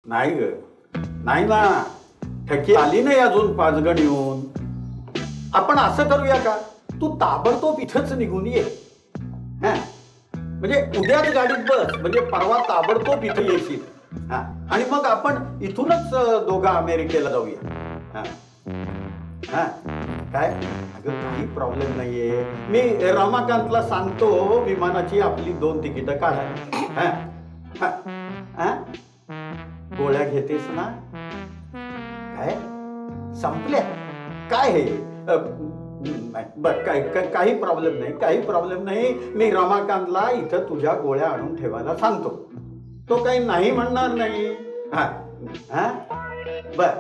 नाही ग, नाही ना, ठकी आली नाही अजून पाचगण येऊन. आपण असं करूया का, तू ताबडतोब इथंच निघून ये. म्हणजे उद्याच गाडीत बस, म्हणजे परवा ताबडतोब इथे येशील. आणि मग आपण इथूनच दोघं अमेरिकेला जाऊया. काय अगं काही प्रॉब्लेम नाहीये. मी रमाकांतला सांगतो विमानाची आपली 2 तिकीटं काढा. गोळ्या घेतेस ना? काय संपल्या? काय हे? बर, काही प्रॉब्लेम नाही, काही प्रॉब्लेम नाही. मी रमाकांतला इथं तुझ्या गोळ्या आणून ठेवायला सांगतो. तो काही नाही म्हणणार नाही. बर,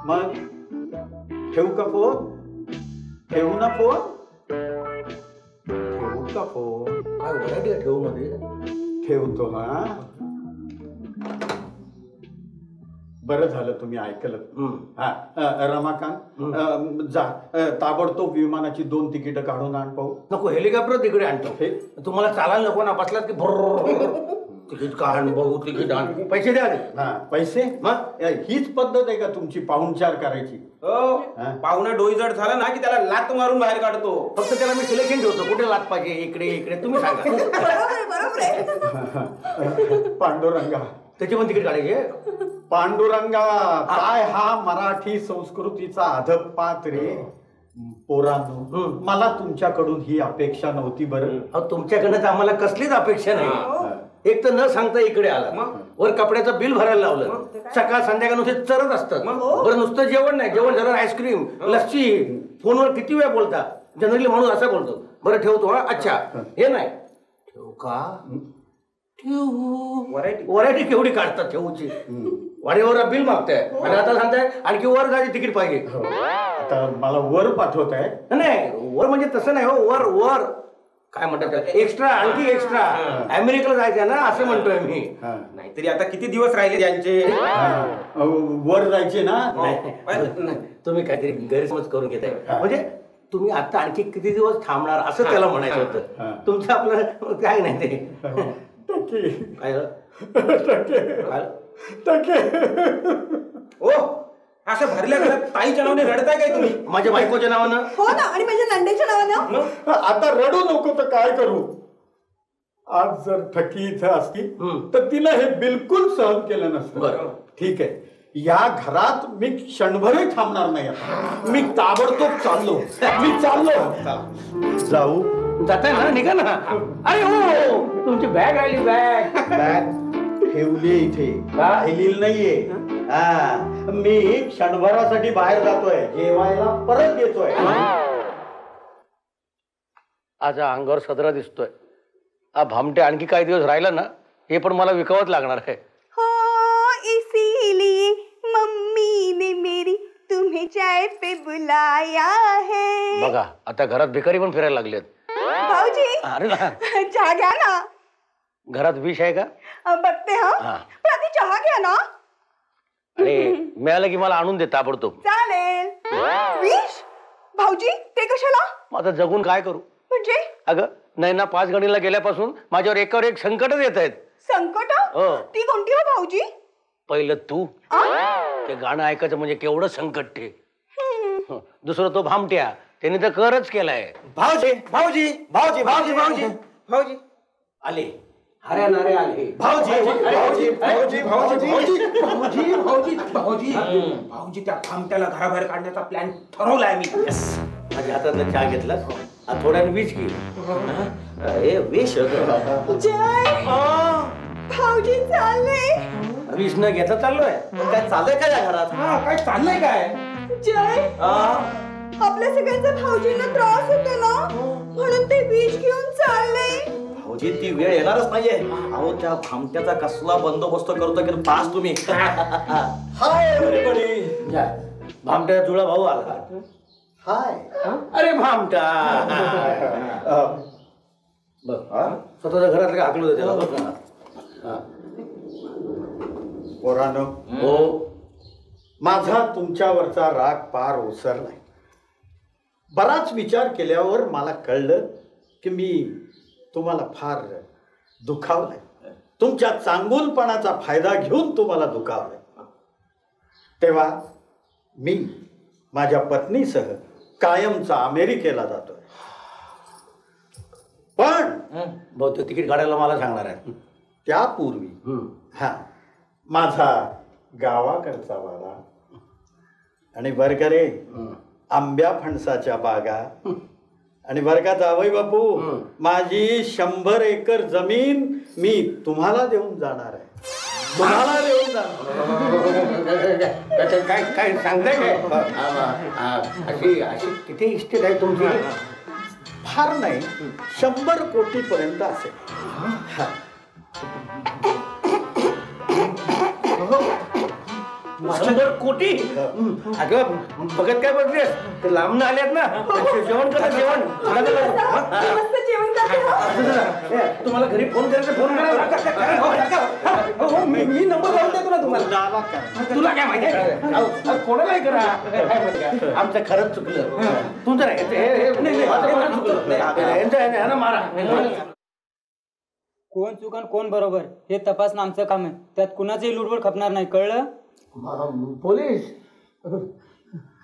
मग ठेवू का फोन? ठेवू ना फोन? ठेवू का फोन? काय व्हरायटी ठेवू मध्ये? ठेवतो. बरं झालं तुम्ही ऐकलं. रमाकांत, जा ताबडतोब विमानाची 2 तिकीटं काढून आण. पाहू नको, हेलिकॉप्टर तिकडे आणतो. तुम्हाला चालायला नको ना, बसलात की भर तिकीट काढ, बघू तिकीट आण, पैसे द्या. पैसे? मग हीच पद्धत आहे का तुमची पाहुणचार करायची? पाहुणा डोई जड झाला ना की त्याला लात मारून बाहेर काढतो. फक्त त्याला मी सिलेक्शन ठेवतो, कुठे लात पाहिजे, इकडे इकडे तुम्ही सांगा. पांडुरंगा, त्याची पण तिकीट काढायचे. पांडुरंगा, काय हा मराठी संस्कृतीचा अधपात रे. पोरांनो, मला तुमच्याकडून ही अपेक्षा नव्हती. बरं, तुमच्याकडनं तर आम्हाला कसलीच अपेक्षा नाही. एक तर न सांगता इकडे आला, वर कपड्याचं बिल भरायला लावलं, सकाळ संध्याकाळ नुसते चरत असतं. बरं, नुसतं जेवण नाही, जेवण झालं आईस्क्रीम, लस्सी, फोनवर किती वेळ बोलता. जनरली माणूस असा बोलतो. बरं ठेवतो. अच्छा, हे नाही ठेवू का? ठेवू. व्हरायटी केवढी काढतात ठेवूची. वाडीवर बिल मागताय आणि आता सांगताय आणखी वर गाडी तिकीट पाहिजे. आता मला वर पाठवत आहे? नाही, वर म्हणजे तसं नाही हो, वर वर काय म्हणतात, एक्स्ट्रा, आणखी एक्स्ट्रा. अमेरिकेला जायचंय ना, असं म्हणतोय मी. नाहीतरी आता किती दिवस राहिले त्यांचे? वर जायचे ना? तुम्ही काहीतरी गैरसमज करून घेताय. म्हणजे तुम्ही आता आणखी किती दिवस थांबणार असं त्याला म्हणायचं होतं. तुमचं आपलं काय नाही ते. काय ओ, असं भरल्या घरात ताईच्या नावाने रडताय काय तुम्ही? माझ्या बायकोच्या नावानं? हो ना, आणि माझ्या नंदेच्या नावानं. आता रडू नको तर काय करू? आज जर ठकी इथं असती तर तिला हे बिलकुल सहन केलं नसतं. बरं, ठीक आहे, या घरात मी क्षणभरही थांबणार नाही. मी ताबडतोब चाललो. मी चाललो. जाऊ? जाताय ना, निघा ना. अरे हो, तुमची बॅग राहिली. बॅग ठेवली इथे, राहिलेली नाहीये. मी क्षणभरासाठी बाहेर जातोय, जेवायला परत येतोय. आज अंगावर सदरा दिसतोय. हा भामटे आणखी काही दिवस राहिला ना, हे पण मला विकावंच लागणार आहे. हो, इसीलिए मम्मी ने मेरी तुम्हें चाय पे बुलाया है. बघा, आता घरात भिकारी पण फिरायला लागलेत. भाऊजी, अरे चहा घ्या ना. घरात विष आहे का? बघते. पण आधी चहा घ्या ना. अरे, मिळालं की मला आणून दे ताबडतोब. चालेल. विष? भाऊजी, ते कशाला? आता जगून काय करू? म्हणजे? अगं, नैना 5 गणीला गेल्यापासून माझ्यावर एकावर एक संकटच येत आहेत. संकट? ती कोणती हो भाऊजी? पहिलं तू, ते गाणं ऐकायचं म्हणजे केवढं संकट ते. दुसरं तो भामट्या, त्याने तर करच केलाय. भाऊजी भाऊजी भाऊजी भाऊजी भाऊजी भाऊजी आले, हऱ्या नारे आले. भाऊजी भाऊजी भाऊजी भाऊजी भाऊजी भाऊजी भाऊजी भाऊजी त्या भामट्याला घराबाहेर काढण्याचा प्लॅन ठरवलाय मी. माझ्या हातात चहा घेतला, थोड्याने विष घे. हे विष जय भाऊजी चालले. विष न घेता चाललोय. काय चाललंय काय या घरात? काय चाललंय काय? जय, आपल्या सगळ्यांचा भाऊजींना त्रास होतो ना, म्हणून ते विष घेऊन चालले. भाऊजी, ती वेळ येणारच नाहीये. अहो, त्या भामट्याचा कसला बंदोबस्त करतो की पास तुम्ही. Hi everybody. भामट्या जुळा भाऊ आला. हाय. अरे भामटा, स्वतःच्या घरात हाकलू दे त्याला. पोरांनो, हो, माझा तुमच्यावरचा राग पार ओसरलाय. बराच विचार केल्यावर मला कळलं की मी तुम्हाला फार दुखावलंय, तुमच्या चांगुलपणाचा फायदा घेऊन तुम्हाला दुखावलंय. तेव्हा मी माझ्या पत्नीसह कायमचा अमेरिकेला जातोय. पण बहुतेक तिकीट काढायला मला सांगणार आहे. त्यापूर्वी माझा गावाकडचा वाडा आणि बरगरे आंब्या फणसाच्या बागा आणि बरं का जावई बापू, माझी 100 एकर जमीन मी तुम्हाला देऊन जाणार आहे. तुम्हाला देऊन जाणार. काय काय सांगताय काय? अशी किती इस्टेट आहे तुमची? फार नाही, 100 कोटीपर्यंत असेल. 100 कोटी? अगं बघत काय बघतेस, ते लांब आल्यात ना. जेवण करा, जेवण. मस्त जेवण करते. तुम्हाला घरी फोन करायचा, फोन करा. मी नंबर लावून देतो ना तुम्हाला. तुला काय माहिती, कोणालाही करा. आमचं खरंच चुकलं. तुमचं मारा. कोण चूक आणि कोण बरोबर हे तपासणं आमचं काम आहे. त्यात कुणाचंही लुडबुड खपणार नाही, कळलं? पोलीस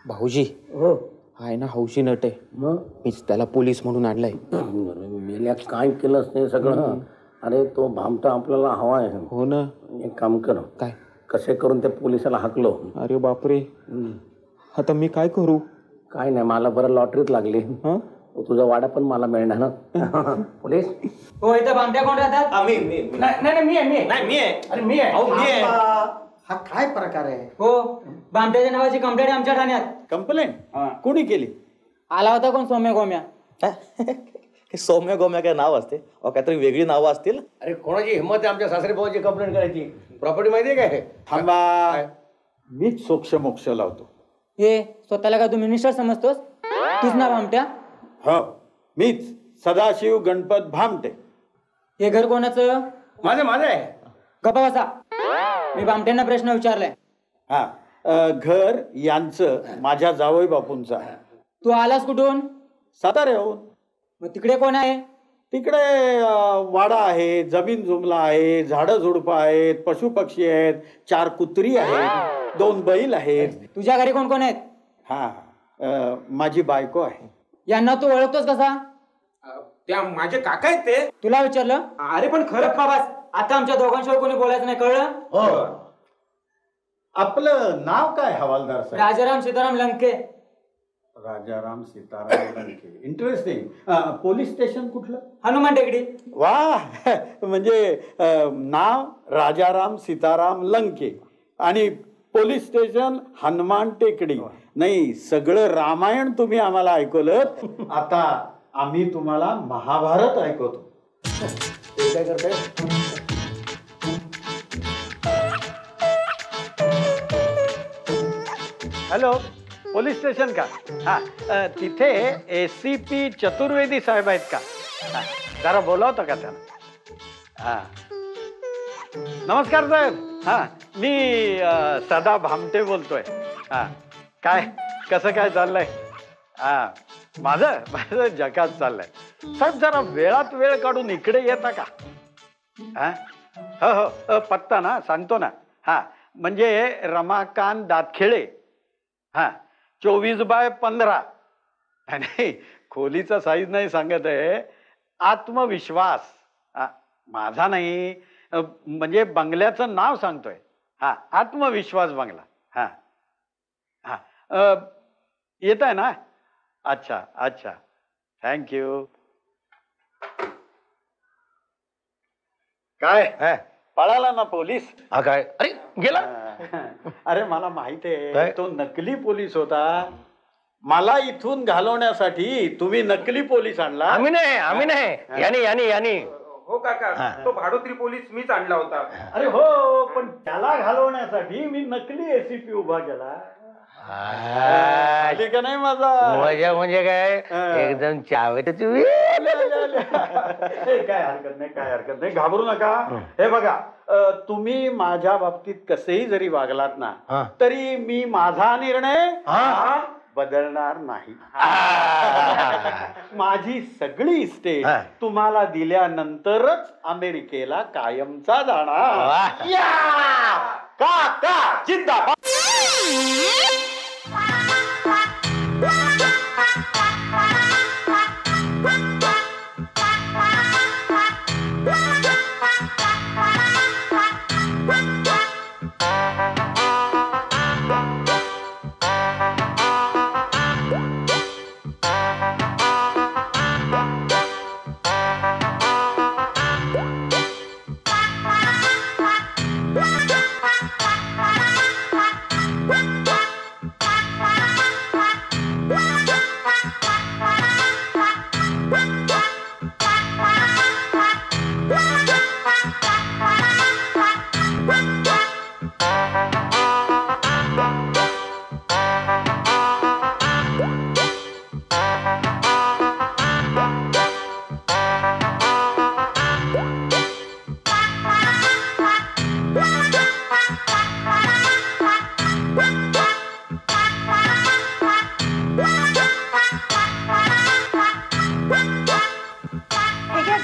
भाऊजी हो हाय ना हौशी नट आहे. मग मीच त्याला पोलीस म्हणून आणलाय. मेल्या काय केलंच नाही सगळं. अरे तो भामटा आपल्याला हवा आहे. हो ना. एक काम कर, काय? कसे करून त्या पोलिसाला हाकलो. अरे बापरे, आता मी काय करू? काय नाही, मला बरं लॉटरीत लागली. तुझा वाडा पण मला मिळणार ना. पोलीस हो, इथं बामट्या कोण राहतात? नाही मी आहे. अरे मी आहे. हा काय प्रकार आहे? हो, बामट्याच्या नावाची कंप्लेंट आमच्या ठाण्यात. कंप्लेंट कोणी केली? आला होता कोण, सौम्य गोम्या. सौम्य गोम्या काय नाव असते? काहीतरी वेगळी नावं असतील. अरे कोणाची हिंमत आहे आमच्या सासरे भावाची कंप्लेंट करायची? प्रॉपर्टी माहितीये काय? थांबा, मीच सोक्ष मोक्ष लावतो. हे स्वतःला का तू मिनिस्टर समजतोस? तूच ना बामट्या? हो, मीच सदाशिव गणपत भामटे. हे घर कोणाचं? माझं आहे. गप्पा बसा, मी बामट्यांना प्रश्न विचारलाय. घर यांचं, माझ्या जावई बापूंचं आहे. तू आलास कुठून? साताऱ्याहून. मग तिकडे कोण आहे? तिकडे वाडा आहे, जमीन जुमला आहे, झाडं झुडपं आहेत, पशु पक्षी आहेत, 4 कुत्री आहेत, 2 बैल आहेत. तुझ्या घरी कोण कोण आहेत? माझी बायको आहे. यांना तू ओळखतोस कसा? त्या माझे काका आहेत ते. तुला विचारलं? अरे पण खरं बाबास, आता आमच्या दोघांशिवाय कोणी बोलायचं नाही, कळलं? हो. आपलं नाव काय हवालदार साहेब? Rajaram Sitaram Lanke. Rajaram Sitaram Lanke, interesting. Police station कुठलं? हनुमान टेकडी. वा, म्हणजे नाव राजाराम सीताराम लंके आणि पोलीस स्टेशन हनुमान टेकडी. नाही, सगळं रामायण तुम्ही आम्हाला ऐकवलं. आता आम्ही तुम्हाला महाभारत ऐकवतो. काय करताय? हॅलो, पोलीस स्टेशन का? तिथे ACP चतुर्वेदी साहेब आहेत का? जरा बोलावतं का त्यांना? नमस्कार साहेब. मी सदा भामटे बोलतोय. काय कसं काय चाललंय? माझं जगात चाललंय साहेब. जरा वेळात वेळ काढून इकडे येता का? हो, पत्ता ना सांगतो ना. म्हणजे रमाकांत दातखेळे. 24x15. नाही, खोलीचा साईज नाही सांगत आहे, आत्मविश्वास. माझा नाही, म्हणजे बंगल्याचं नाव सांगतोय. आत्मविश्वास बंगला. येत आहे ना? अच्छा, थँक्यू. काय पळाला ना पोलीस? काय? अरे गेला. अरे मला माहित आहे, तो नकली पोलीस होता. मला इथून घालवण्यासाठी तुम्ही नकली पोलीस आणला. आम्ही नाही. यानी हो काका, तो भाडोत्री पोलीस मीच आणला होता. अरे हो, पण त्याला घालवण्यासाठी मी नकली ACP उभा केला. आली का नाही माझा मजा? म्हणजे काय, एकदम चावेत. काय हरकत नाही, घाबरू नका. हे बघा, तुम्ही माझ्या बाबतीत कसेही जरी वागलात ना, तरी मी माझा निर्णय बदलणार नाही. माझी सगळी इस्टेट तुम्हाला दिल्यानंतरच अमेरिकेला कायमचा जाणार. काका जिंदाबाद.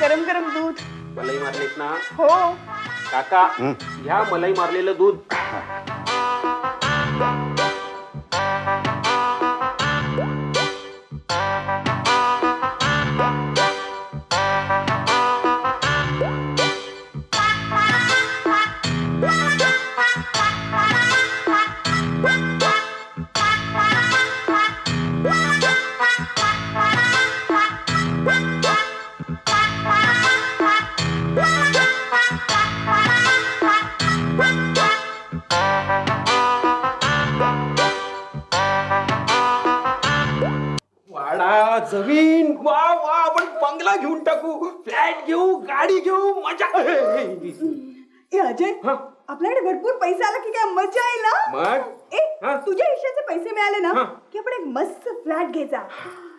गरम गरम दूध. मलाई मारलेत ना हो. काका ह्या मलाई मारलेलं दूध. जमीन वा वा आपण बंगला घेऊन टाकू, फ्लॅट घेऊ, गाडी घेऊ, मजा. ए अजय, आपल्याकडे भरपूर पैसा आला की काय मजा येईल ना. मग ए तुझ्या हिश्श्याचे पैसे मिळाले ना की आपण एक मस्त फ्लॅट घ्यायचा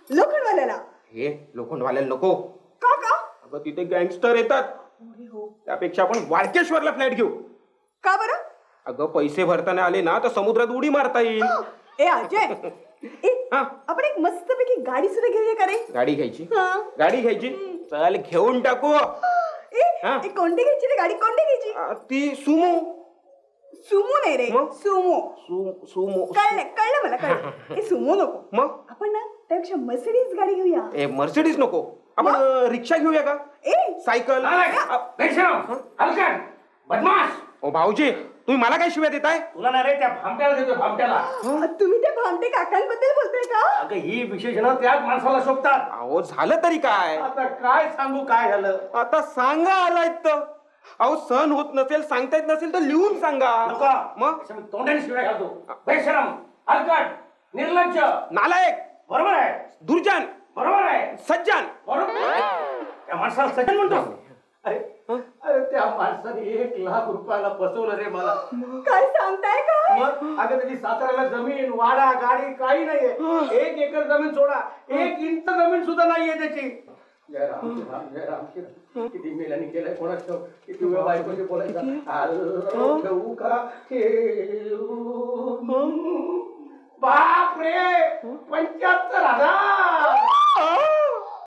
लोखंडवाल्याला. हे लोखंडवाल्याला नको. का का? अगं तिथे गँगस्टर येतात. त्यापेक्षा आपण वाळकेश्वरला फ्लॅट घेऊ. का बरं? अगं पैसे भरताना आले ना तर समुद्रात उडी मारता येईल. ए अजय, आपण एक मस्तपैकी गाडी सुद्धा घेऊया का रे? गाडी घ्यायची. गाडी घ्यायची. चल घेऊन टाकू. कोणती घ्यायची रे गाडी? कोणती घ्यायची? ती सुमो. सुमो नाही रे, सुमो. सुमो कळलं मला, कळलं. सुमो नको. मग आपण ना त्यापेक्षा मर्सिडीज गाडी घेऊया. ए मर्सिडीज नको, आपण रिक्षा घेऊया का? सायकल. बदमाश. ओ भाऊजी, तुम्ही मला काय शिव्या देताय? तुला ना रे त्या भामट्याला देतो, भामट्याला. तुम्ही त्या भामटे काकांबद्दल बोलताय का? अगं ही विशेषणं त्याच माणसाला शोभतात. अहो झालं तरी काय? आता काय सांगू काय झालं? आता सांगा आलाय तर. अहो सहन होत नसेल, सांगता येत नसेल तर लिहून सांगा. मग तोंडाने शिवाय घालतो. बेशरम, हलकट, निर्लज्ज, नालायक. बरोबर आहे. दुर्जन. बरोबर आहे. सज्जन. बरोबर. त्या माणसाला सज्जन म्हणतो. अरे अरे त्या माणसाने 1,00,000 रुपयाला फसवलं रे मला. काय सांगताय का? मग अगं त्याची साताऱ्याला जमीन, वाडा, गाडी काही नाहीये. 1 एकर जमीन सोडा, 1 इंच जमीन सुद्धा नाहीये त्याची. जय राम जय राम. किती मेल्याने केलंय कोणाच, किती वेळ बायकोशी बोलायचं. ठेवू का बाप रे 75,000.